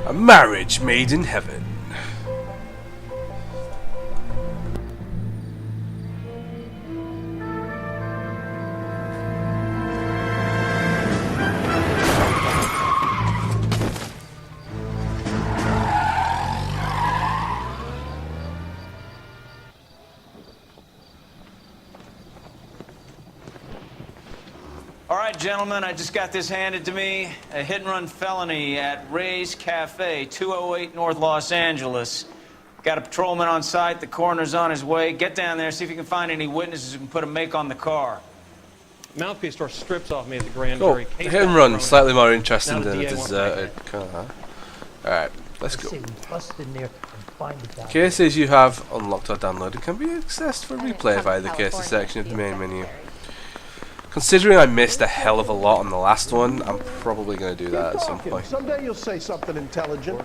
A marriage made in heaven. All right, gentlemen, I just got this handed to me. A hit-and-run felony at Ray's Cafe, 208 North Los Angeles. Got a patrolman on site. The coroner's on his way. Get down there, see if you can find any witnesses who can put a make on the car. Mouthpiece store strips off me at the grand Cool. jury. Hit and run, slightly more interesting than a deserted car. Alright, let's go. Cases you have unlocked or downloaded can be accessed for replay via the cases section of the main menu. Considering I missed a hell of a lot on the last one, I'm probably going to do that at some point. Someday you'll say something intelligent.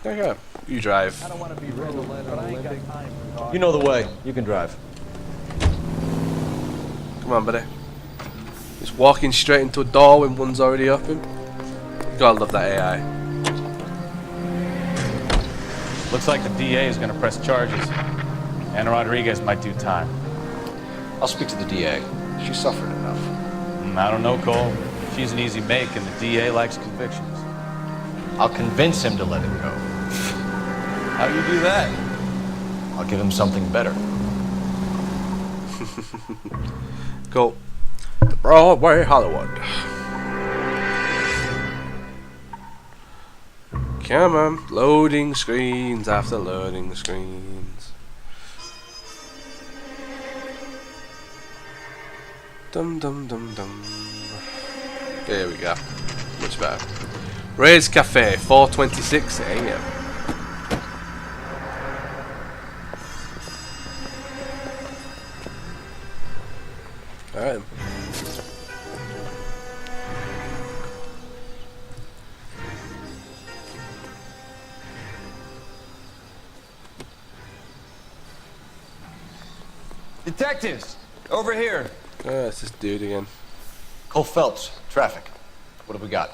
Okay, you drive. I don't want to be rude, but I ain't got time. You know the way. You can drive. Come on, buddy. Just walking straight into a door when one's already open. Gotta love that AI. Looks like the DA is going to press charges. Anna Rodriguez might do time. I'll speak to the DA. She suffered enough. I don't know, Cole. She's an easy make, and the DA likes convictions. I'll convince him to let it go. How do you do that? I'll give him something better. Go. The Broadway Hollywood. Come on. Loading screens after loading screens. Dum dum dum dum. There we go. Much better. Ray's Cafe, 4:26 AM. Alright. Detectives, over here. Oh, it's this dude again. Cole Phelps, traffic. What have we got?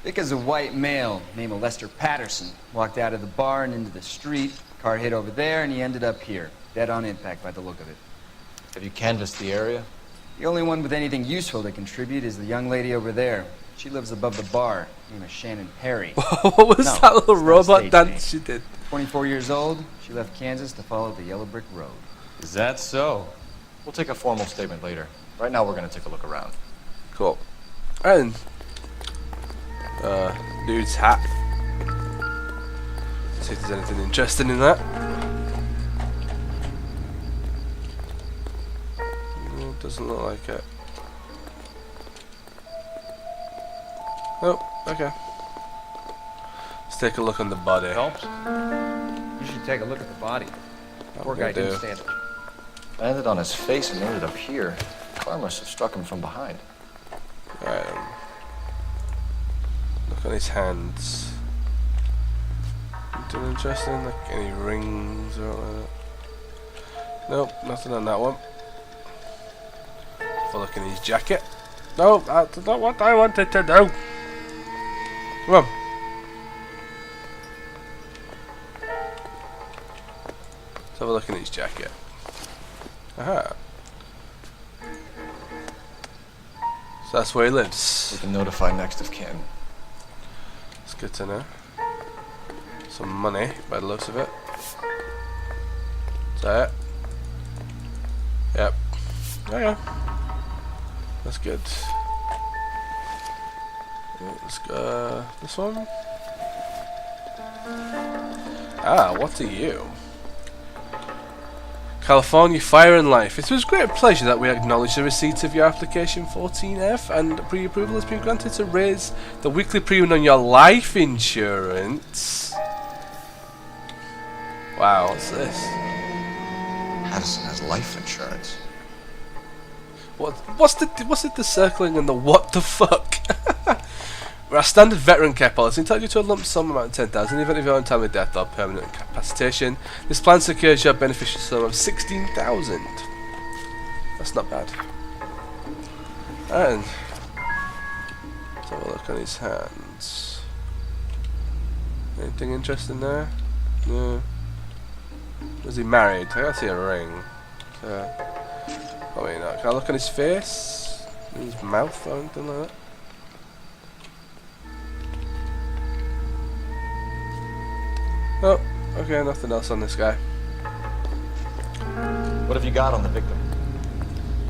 Vic is a white male named Lester Patterson. Walked out of the bar and into the street. Car hit over there, and he ended up here. Dead on impact by the look of it. Have you canvassed the area? The only one with anything useful to contribute is the young lady over there. She lives above the bar. Name is Shannon Perry. What was No, that little it's not a robot stage dance name. she did? 24 years old. She left Kansas to follow the yellow brick road. Is that so? We'll take a formal statement later. Right now, we're going to take a look around. Cool. And dude's hat. See if there's anything interesting in that. No, doesn't look like it. Oh, okay. Let's take a look on the body. Helps? You should take a look at the body. Poor I'm guy gonna didn't do. stand it. Landed on his face and ended up here. Car must have struck him from behind. Alright. Look on his hands. Anything interesting? Like any rings or like that? Nope, nothing on that one. Have a look in his jacket. No, that's not what I wanted to do. Come on. Let's have a look in his jacket. Aha. So that's where he lives. We can notify next of kin. It's good to know. Some money by the looks of it. Is that it? Yep. Oh yeah. That's good. Let's go this one. Ah, what are you? California Fire and Life. It was great pleasure that we acknowledge the receipt of your application 14F and pre-approval has been granted to raise the weekly premium on your life insurance. Wow, what's this? Addison has life insurance. What's the circling and the what the fuck? Our standard veteran care policy entitles you to a lump sum amount of 10,000 in the event of your untimely death or permanent incapacitation. This plan secures your beneficial sum of 16,000. That's not bad. And let's have a look on his hands. Anything interesting there? No. Was he married? I can't see a ring. Oh wait, no. Can I look on his face? His mouth or anything like that? Oh, okay, nothing else on this guy. What have you got on the victim?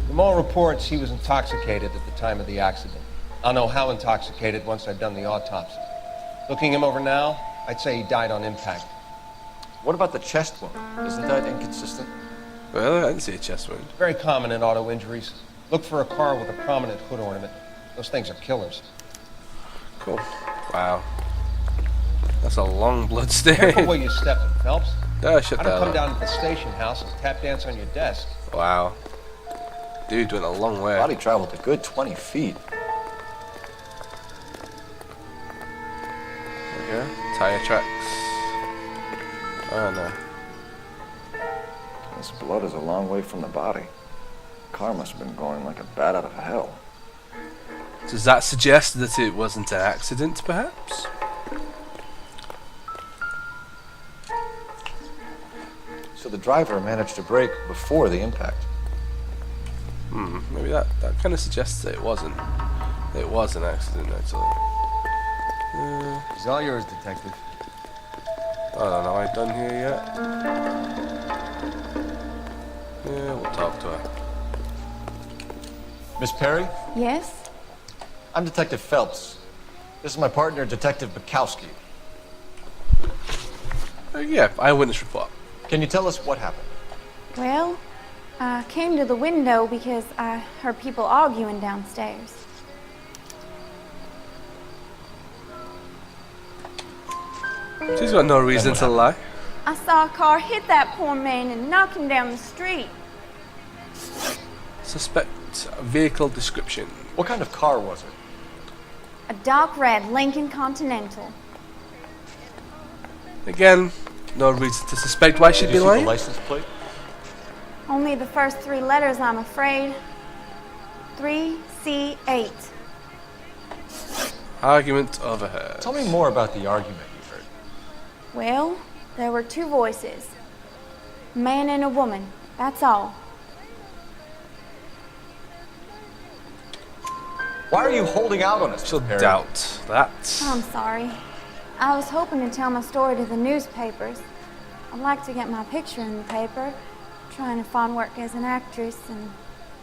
From all reports, he was intoxicated at the time of the accident. I'll know how intoxicated once I've done the autopsy. Looking him over now, I'd say he died on impact. What about the chest wound? Isn't that inconsistent? Well, I didn't see a chest wound. Very common in auto injuries. Look for a car with a prominent hood ornament. Those things are killers. Cool. Wow. That's a long blood stain. Careful where you step in, Phelps. Oh, shut I'd that have come up. down to the station house and tap dance on your desk. Wow. Dude went a long way. Body traveled a good 20 feet. Okay. Tire tracks. Oh no. This blood is a long way from the body. The car must have been going like a bat out of hell. Does that suggest that it wasn't an accident, perhaps? So the driver managed to brake before the impact. Maybe that kind of suggests that it wasn't. It was an accident, actually. It's all yours, Detective. I don't know, I done here yet? Yeah, we'll talk to her. Miss Perry, Yes? I'm Detective Phelps. This is my partner, Detective Bukowski. Yeah, eyewitness report. Can you tell us what happened? Well, I came to the window because I heard people arguing downstairs. She's got no reason to lie. I saw a car hit that poor man and knock him down the street. Suspect vehicle description. What kind of car was it? A dark red Lincoln Continental. Again, no reason to suspect why she'd Did be you see the lying. license plate? Only the first three letters, I'm afraid. 3C8. Argument overheard. Tell me more about the argument you heard. Well, there were two voices. A man and a woman, that's all. Why are you holding out on us, She'll Miss Perry? doubt that. I'm sorry. I was hoping to tell my story to the newspapers. I'd like to get my picture in the paper. Trying to find work as an actress, and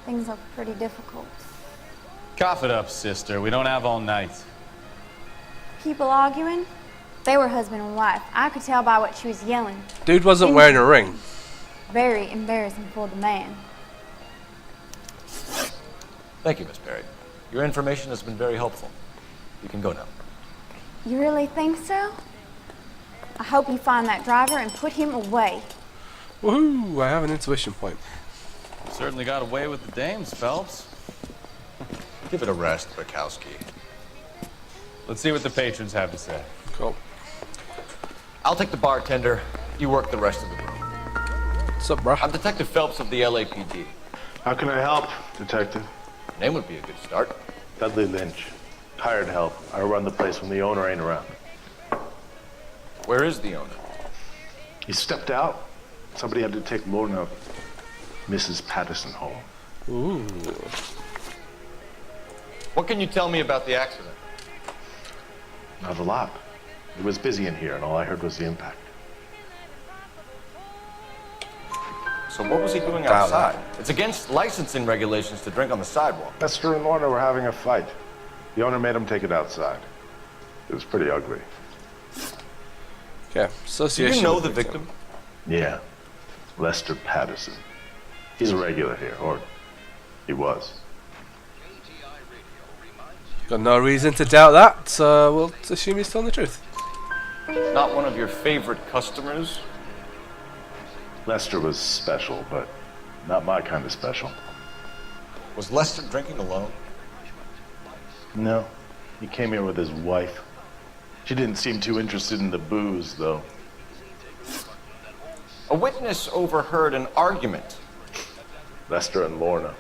things look pretty difficult. Cough it up, sister. We don't have all night. People arguing? They were husband and wife. I could tell by what she was yelling. Dude wasn't wearing a ring. Very embarrassing for the man. Thank you, Miss Perry. Your information has been very helpful. You can go now. You really think so? I hope you find that driver and put him away. Woohoo! I have an intuition point. Certainly got away with the dames, Phelps. Give it a rest, Bukowski. Let's see what the patrons have to say. Cool. I'll take the bartender. You work the rest of the room. What's up, bruh? I'm Detective Phelps of the LAPD. How can I help, Detective? Name would be a good start. Dudley Lynch. Hired help. I run the place when the owner ain't around. Where is the owner? He stepped out. Somebody had to take Lorna, Mrs. Patterson, home. Ooh. What can you tell me about the accident? Not a lot. It was busy in here, and all I heard was the impact. So what was he doing Doubt outside? It's against licensing regulations to drink on the sidewalk. Lester and Lorna were having a fight. The owner made him take it outside. It was pretty ugly. Okay. Do Association. you know with the victim? Yeah. Lester Patterson. He's a regular here, or he was. Got no reason to doubt that, so we'll assume he's telling the truth. Not one of your favorite customers? Lester was special, but not my kind of special. Was Lester drinking alone? No. He came here with his wife. She didn't seem too interested in the booze, though. A witness overheard an argument. Lester and Lorna.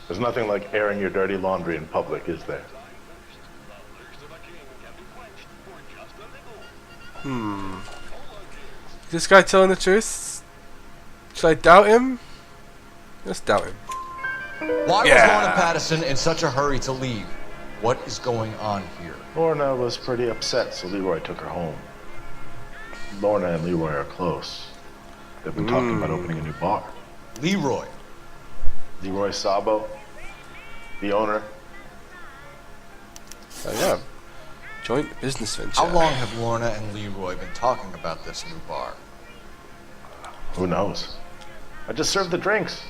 There's nothing like airing your dirty laundry in public, is there? Is this guy telling the truth? Should I doubt him? Let's doubt him. Why was Lorna Patterson in such a hurry to leave? What is going on here? Lorna was pretty upset, so Leroy took her home. Lorna and Leroy are close. They've been talking about opening a new bar. Leroy. Leroy Sabo, the owner. Oh yeah. Joint business venture. How long have Lorna and Leroy been talking about this new bar? Who knows? I just served the drinks.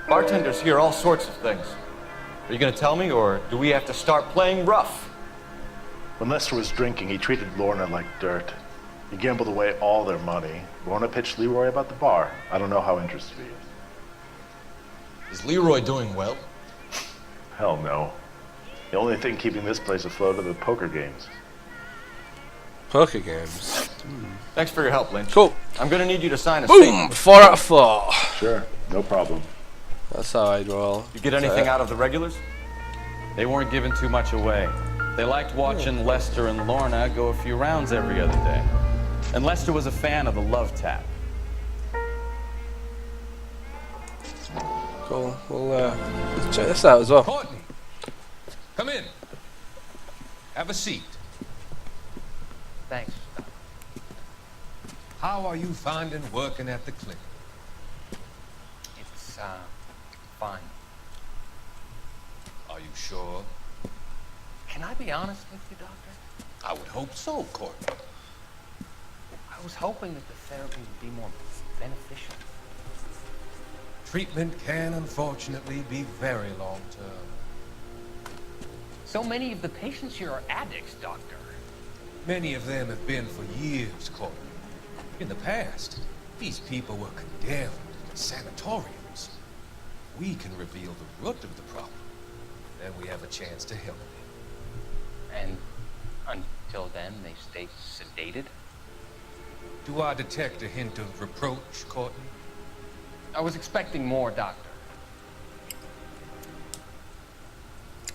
Bartenders hear all sorts of things. Are you going to tell me, or do we have to start playing rough? When Lester was drinking, he treated Lorna like dirt. He gambled away all their money. Lorna pitched Leroy about the bar. I don't know how interested he is. Is Leroy doing well? Hell no. The only thing keeping this place afloat are the poker games. Poker games. Thanks for your help, Lynch. Cool. I'm going to need you to sign a Boom! statement. 4 out of 4. Sure, no problem. That's how I'd roll. You get anything out of the regulars? They weren't giving too much away. They liked watching Lester and Lorna go a few rounds every other day. And Lester was a fan of the love tap. Cool. Well, let's check this out as well. Courtney, come in. Have a seat. Thanks. How are you finding working at the clinic? It's, fine. Are you sure? Can I be honest with you, Doctor? I would hope so, Courtney. I was hoping that the therapy would be more beneficial. Treatment can unfortunately be very long-term. So many of the patients here are addicts, Doctor. Many of them have been for years, Courtney. In the past, these people were condemned in sanatoriums. We can reveal the root of the problem. Then we have a chance to help them. And until then, they stay sedated? Do I detect a hint of reproach, Courtney? I was expecting more, Doctor.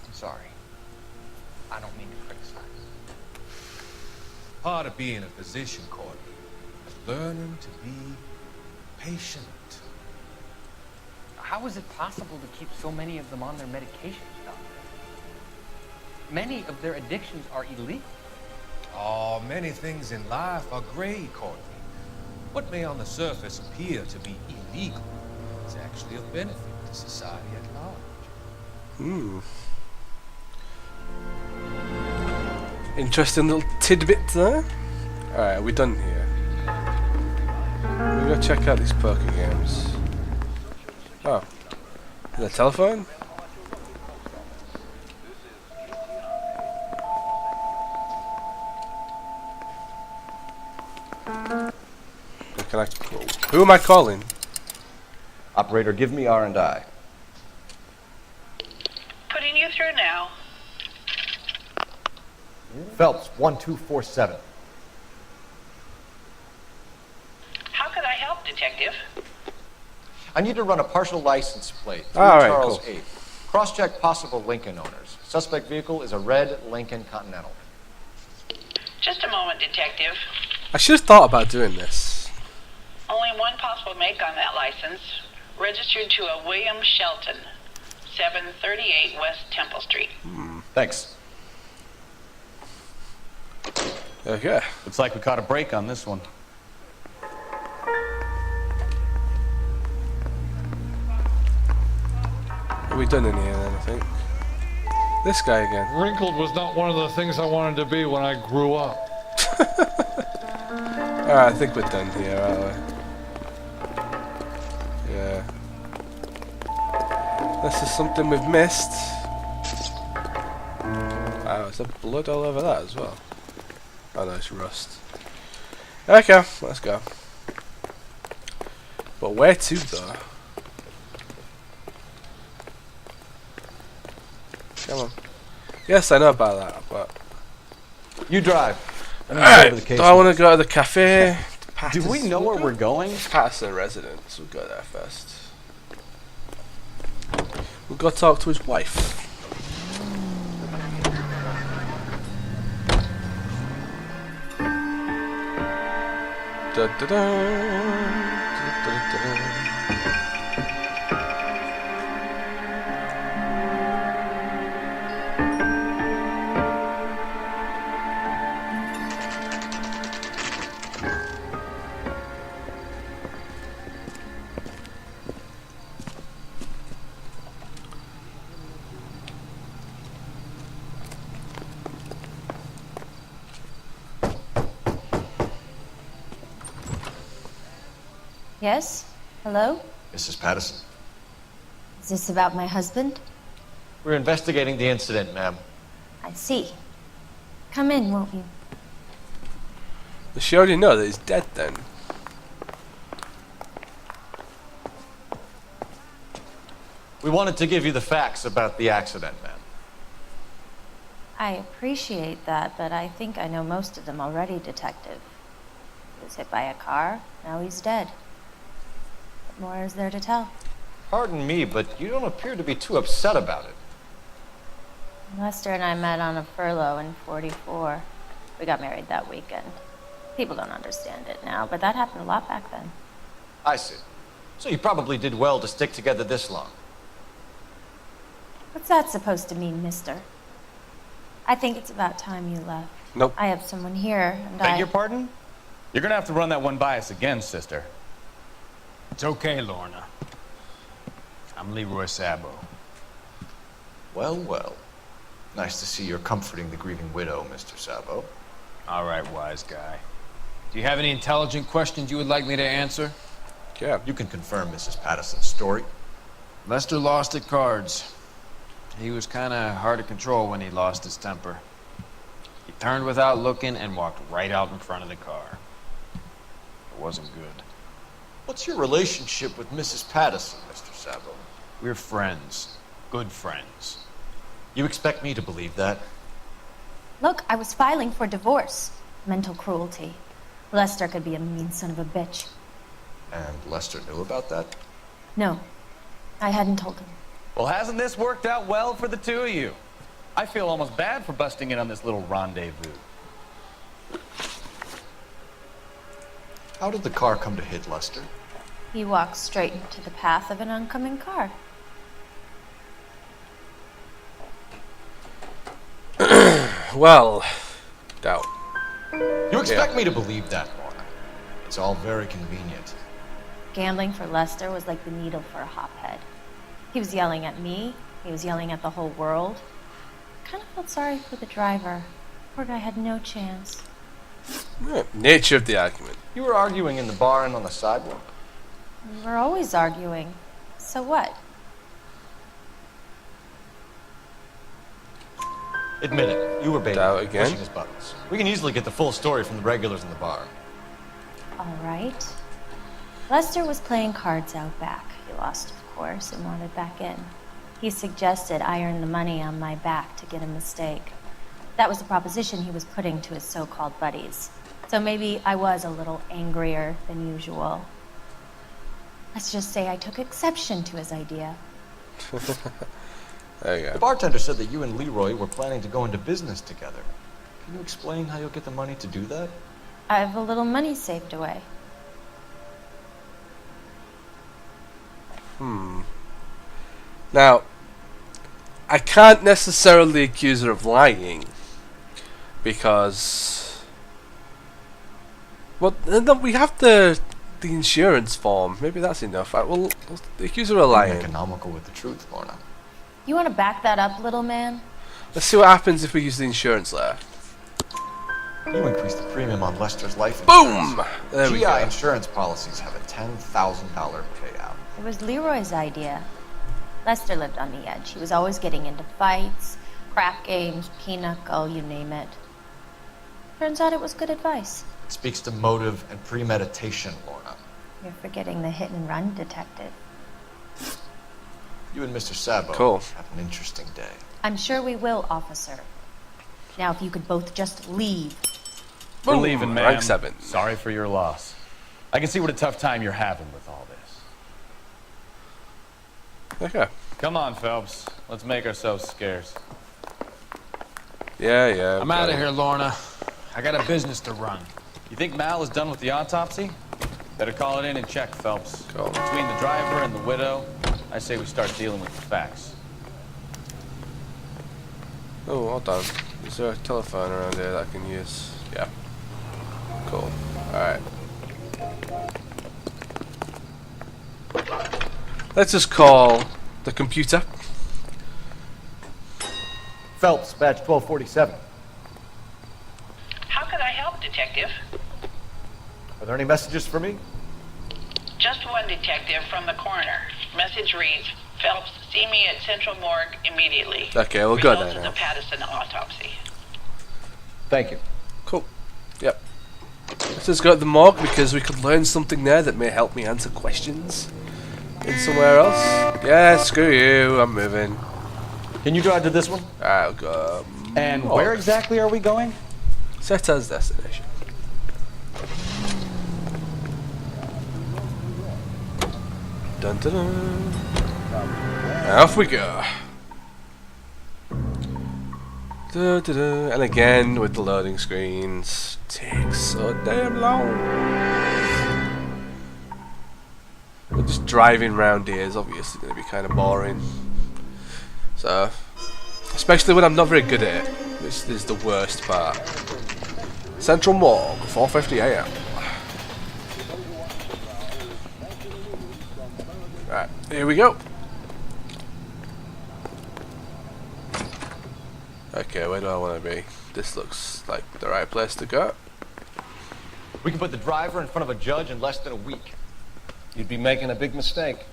I'm sorry. I don't mean to criticize. Part of being a physician, Courtney, is learning to be patient. How is it possible to keep so many of them on their medications, Doctor? Many of their addictions are illegal. Oh, many things in life are gray, Courtney. What may on the surface appear to be illegal is actually of benefit to society at large. Interesting little tidbit there. Alright, are we done here? We're gonna check out these poker games. Oh. Is that a telephone? Can I... Who am I calling? Operator, give me R&I. Putting you through now. Phelps, 1247. How could I help, Detective? I need to run a partial license plate through All right, Charles cool. 8th. Cross-check possible Lincoln owners. Suspect vehicle is a red Lincoln Continental. Just a moment, Detective. I should have thought about doing this. Only one possible make on that license. Registered to a William Shelton, 738 West Temple Street. Thanks. Okay. Looks like we caught a break on this one. Are we done in here then, I think? This guy again. Wrinkled was not one of the things I wanted to be when I grew up. Alright, I think we're done here, aren't we? Yeah. This is something we've missed. Wow, is there blood all over that as well? Oh no, it's rust. Okay, let's go. But where to though? Come on. Yes, I know about that, but... You drive. Alright, do I want to go to the cafe? Do we know where we're going? Patterson residence. We'll go there first. We'll go talk to his wife. Da, da, da, da, da, da. Yes? Hello? Mrs. Patterson. Is this about my husband? We're investigating the incident, ma'am. I see. Come in, won't you? Does she already know that he's dead then? We wanted to give you the facts about the accident, ma'am. I appreciate that, but I think I know most of them already, Detective. He was hit by a car, now he's dead. What more is there to tell? Pardon me, but you don't appear to be too upset about it. Lester and I met on a furlough in '44. We got married that weekend. People don't understand it now, but that happened a lot back then. I see. So you probably did well to stick together this long. What's that supposed to mean, mister? I think it's about time you left. Nope. I have someone here, and Beg your pardon? You're gonna have to run that one by us again, sister. It's okay, Lorna. I'm Leroy Sabo. Well, well. Nice to see you're comforting the grieving widow, Mr. Sabo. All right, wise guy. Do you have any intelligent questions you would like me to answer? Yeah. You can confirm Mrs. Patterson's story. Lester lost at cards. He was kind of hard to control when he lost his temper. He turned without looking and walked right out in front of the car. It wasn't good. What's your relationship with Mrs. Patterson, Mr. Sabo? We're friends. Good friends. You expect me to believe that? Look, I was filing for divorce. Mental cruelty. Lester could be a mean son of a bitch. And Lester knew about that? No, I hadn't told him. Well, hasn't this worked out well for the two of you? I feel almost bad for busting in on this little rendezvous. How did the car come to hit Lester? He walked straight into the path of an oncoming car. Well, doubt. You expect me to believe that, Lorna? It's all very convenient. Gambling for Lester was like the needle for a hophead. He was yelling at me. He was yelling at the whole world. I kind of felt sorry for the driver. Poor guy had no chance. Yeah, nature of the argument. You were arguing in the bar and on the sidewalk? We were always arguing. So what? Admit it. You were baiting Doubt him, again? pushing his buttons. We can easily get the full story from the regulars in the bar. All right. Lester was playing cards out back. He lost, of course, and wanted back in. He suggested I earn the money on my back to get a mistake. That was the proposition he was putting to his so-called buddies. So maybe I was a little angrier than usual. Let's just say I took exception to his idea. There you go. The bartender said that you and Leroy were planning to go into business together. Can you explain how you'll get the money to do that? I have a little money saved away. Now, I can't necessarily accuse her of lying because, well, no, we have the insurance form. Maybe that's enough. We'll accuse her of lying. Economical with the truth, Lorna. You want to back that up, little man? Let's see what happens if we use the insurance letter. You increased the premium on Lester's life insurance. Boom! There we GI go. insurance policies have a $10,000 payout. It was Leroy's idea. Lester lived on the edge. He was always getting into fights, crap games, pinochle, you name it. Turns out it was good advice. It speaks to motive and premeditation, Lorna. You're forgetting the hit and run, detective. You and Mr. Sabo Cool. have an interesting day. I'm sure we will, officer. Now, if you could both just leave. We're Boom. leaving, ma'am. Rank 7. Sorry for your loss. I can see what a tough time you're having with all this. Okay. Come on, Phelps. Let's make ourselves scarce. Yeah. I'm out of here, Lorna. I got a business to run. You think Mal is done with the autopsy? Better call it in and check, Phelps. Cool. Between the driver and the widow, I say we start dealing with the facts. Oh, hold on. Is there a telephone around here that I can use? Yeah. Cool. Alright. Let's just call the computer. Phelps, badge 1247. How can I help, Detective? Are there any messages for me? Just one detective from the coroner. Message reads, Phelps, see me at Central Morgue immediately. Okay, we'll go Results there of now. the Patterson autopsy. Thank you. Cool. Yep. Let's just go to the morgue because we could learn something there that may help me answer questions in somewhere else. Yeah, screw you. I'm moving. Can you drive to this one? I'll go. And where exactly are we going? Set as destination. Dun dun dun. And off we go. Da, da, da. And again with the loading screens. Takes so damn long. But just driving round here is obviously going to be kind of boring. So, especially when I'm not very good at it, which is the worst part. Central Morgue, 4:50 AM. Right, here we go. Okay, where do I want to be? This looks like the right place to go. We can put the driver in front of a judge in less than a week. You'd be making a big mistake.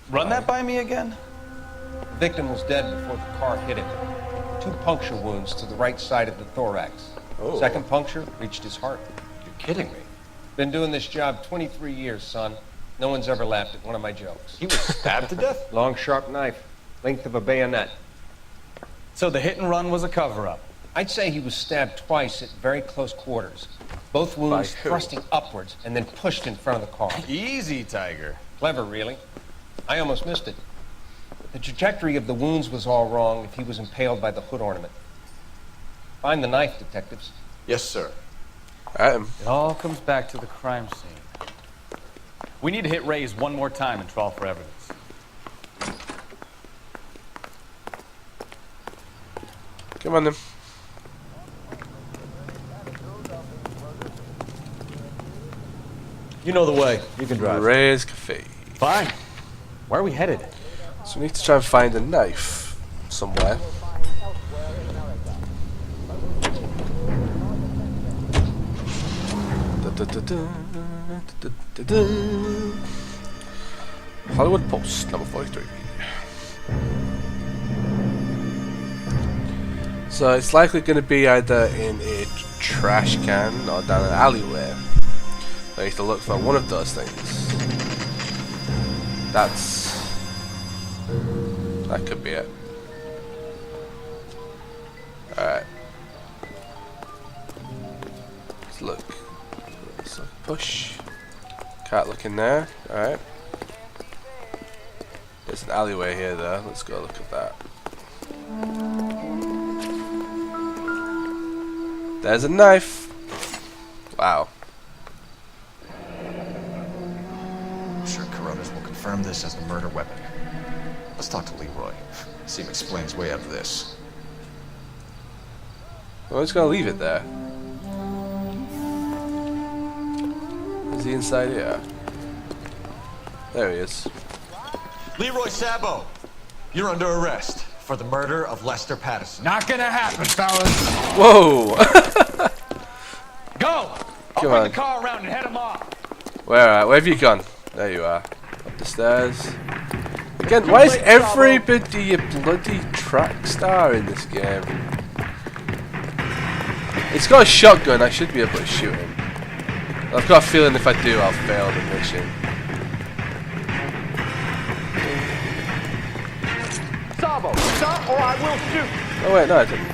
Run that by me again? The victim was dead before the car hit him. 2 puncture wounds to the right side of the thorax. Oh. Second puncture reached his heart. You're kidding me. Been doing this job 23 years, son. No one's ever laughed at one of my jokes. He was stabbed to death? Long, sharp knife, length of a bayonet. So the hit and run was a cover-up. I'd say he was stabbed twice at very close quarters. Both wounds By who? thrusting upwards and then pushed in front of the car. Easy, Tiger. Clever, really. I almost missed it. The trajectory of the wounds was all wrong if he was impaled by the hood ornament. Find the knife, detectives. Yes, sir. Alright. It all comes back to the crime scene. We need to hit Ray's one more time and trawl for evidence. Come on then. You know the way. You can drive. Ray's Cafe. Fine. Where are we headed? So we need to try and find a knife somewhere. Hollywood Post, number 43. So it's likely going to be either in a trash can or down an alleyway. I need to look for one of those things. That could be it. Alright. Let's look. So push. Can't look in there. Alright. There's an alleyway here though. Let's go look at that. There's a knife. Wow. I'm sure Carruthers will confirm this as the murder weapon. Let's talk to Leroy. See if he explains his way out of this. I'm just gonna leave it there. Is he inside here? There he is. Leroy Sabo, you're under arrest for the murder of Lester Patterson. Not gonna happen, fellas. Whoa! Go! I'll Come bring on. the car around and head him off. Where have you gone? There you are. Up the stairs. Again, why is everybody a bloody track star in this game? It's got a shotgun, I should be able to shoot him. I've got a feeling if I do, I'll fail the mission. Sabo, stop or I will shoot. Oh wait, no I didn't.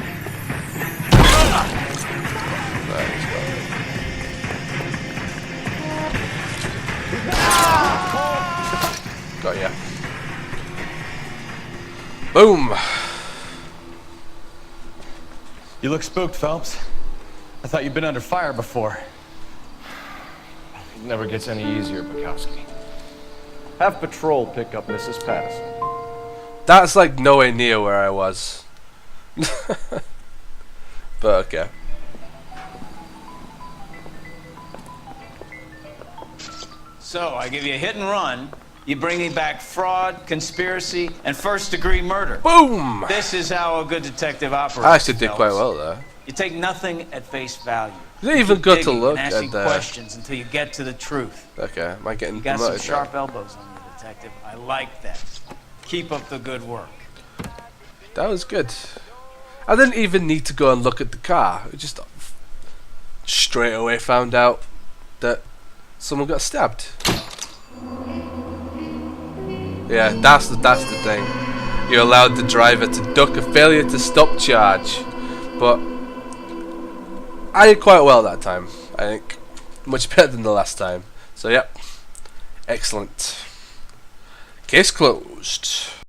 Right, got ya. Boom! You look spooked, Phelps. I thought you'd been under fire before. never gets any easier, Bukowski. Have patrol pick up Mrs. Patterson. That's like nowhere near where I was. But okay. So, I give you a hit and run. You bring me back fraud, conspiracy, and first-degree murder. Boom! This is how a good detective operates. I actually did fellas. quite well there. You take nothing at face value. You didn't even Keep go to digging look and asking at questions until you get to the truth. Okay, am I getting You got some promoted now? sharp elbows on you, detective. I like that. Keep up the good work. That was good. I didn't even need to go and look at the car. I just straight away found out that someone got stabbed. Yeah, that's the thing. You allowed the driver to duck a failure to stop charge, but I did quite well that time. I think much better than the last time. So yep, excellent. Case closed.